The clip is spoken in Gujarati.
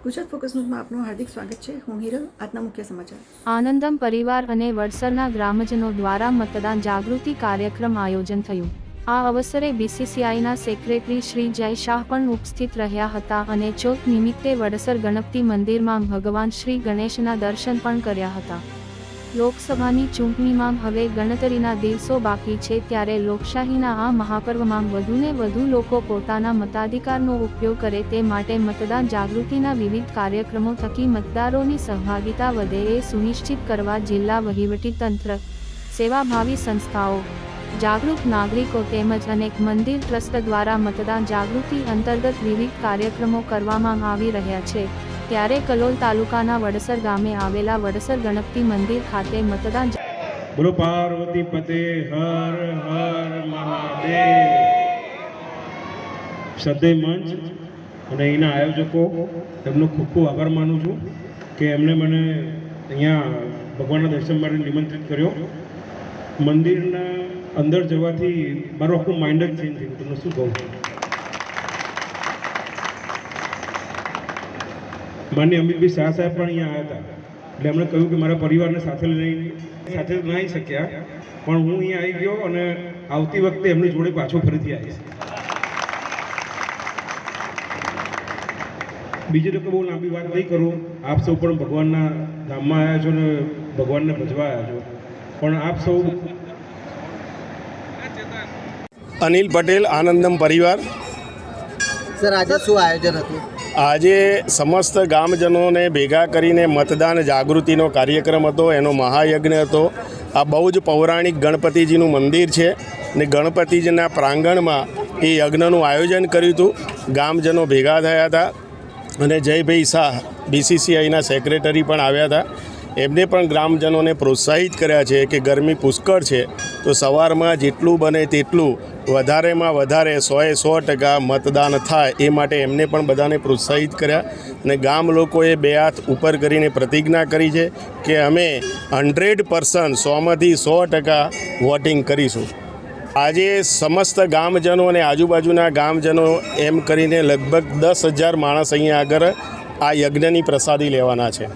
ગુજરાત ફોકસ ન્યૂઝમાં આપનું હાર્દિક સ્વાગત છે। હું હિરલ। આજના મુખ્ય સમાચાર। આનંદમ પરિવાર અને વડસરના ગ્રામજનો દ્વારા મતદાન જાગૃતિ કાર્યક્રમ આયોજન થયું। આ અવસરે બીસીસીઆઈના સેક્રેટરી શ્રી જય શાહ પણ ઉપસ્થિત રહ્યા હતા અને ચોથ નિમિત્તે વડસર ગણપતિ મંદિરમાં ભગવાન શ્રી ગણેશના દર્શન પણ કર્યા હતા। લોકસભાની ચૂંટણીમાં હવે ગણતરીના દિવસો બાકી છે, ત્યારે લોકશાહીના આ મહાપર્વમાં વધુને વધુ લોકો પોતાના મતાધિકારનો ઉપયોગ કરે તે માટે મતદાન જાગૃતિના વિવિધ કાર્યક્રમો થકી મતદારોની સહભાગિતા વધે એ સુનિશ્ચિત કરવા જિલ્લા વહીવટીતંત્ર, સેવાભાવી સંસ્થાઓ, જાગૃત નાગરિકો તેમજ અનેક મંદિર ટ્રસ્ટ દ્વારા મતદાન જાગૃતિ અંતર્ગત વિવિધ કાર્યક્રમો કરવામાં આવી રહ્યા છે। ત્યારે કલોલ તાલુકાના વડસર ગામે આવેલા વડસર ગણપતિ મંદિર ખાતે મતદાન બોલો પાર્વતી પતે હર હર મહાદેવ। સદૈવ મંચ અને એના આયોજકો તેમનો ખૂબ ખૂબ આભાર માનું છું કે એમણે મને અહીંયા ભગવાનના દર્શન માટે નિમંત્રિત કર્યો। મંદિરના અંદર જવાથી મારું આખું માઇન્ડ જ ચેન્જ થયું। તમને શું કહું, માન્ય અમિતભાઈ શાહ સાહેબ પણ અહીંયા આવ્યા હતા, એટલે એમણે કહ્યું કે મારા પરિવારને સાથે ના આવી શક્યા, પણ હું અહીંયા આવી ગયો અને આવતી વખતે એમની જોડે પાછો ફરીથી આવીશ। બીજી તો બહુ લાંબી વાત નહીં કરું। આપ સૌ પણ ભગવાનના ધામમાં આવ્યા છો ને ભગવાનને ભજવા આવ્યા છો, પણ આપ સૌ અનિલ પટેલ, આનંદમ પરિવાર। સર, આજે શું આયોજન હતું? આજે સમસ્ત ગામજનોને ભેગા કરીને મતદાન જાગૃતિનો કાર્યક્રમ હતો, એનો મહાયજ્ઞ હતો। આ બહુ જ પૌરાણિક ગણપતિજીનું મંદિર છે ને ગણપતિજીના પ્રાંગણમાં એ યજ્ઞનું આયોજન કર્યું હતું। ગામજનો ભેગા થયા હતા અને જયભાઈ શાહ બીસીસીઆઈના સેક્રેટરી પણ આવ્યા હતા। એમને પણ ગ્રામજનોને પ્રોત્સાહિત કર્યા છે કે ગરમી પુષ્કળ છે તો સવારમાં જેટલું બને તેટલું વધારેમાં વધારે 100% મતદાન થાય એ માટે એમને પણ બધાને પ્રોત્સાહિત કર્યા અને ગામ લોકોએ બે હાથ ઉપર કરીને પ્રતિજ્ઞા કરી છે કે અમે 100% 100માંથી 100% વોટિંગ કરીશું। આજે સમસ્ત ગામજનો અને આજુબાજુના ગામજનો એમ કરીને લગભગ 10,000 માણસ અહીંયા આગળ આ યજ્ઞની પ્રસાદી લેવાના છે।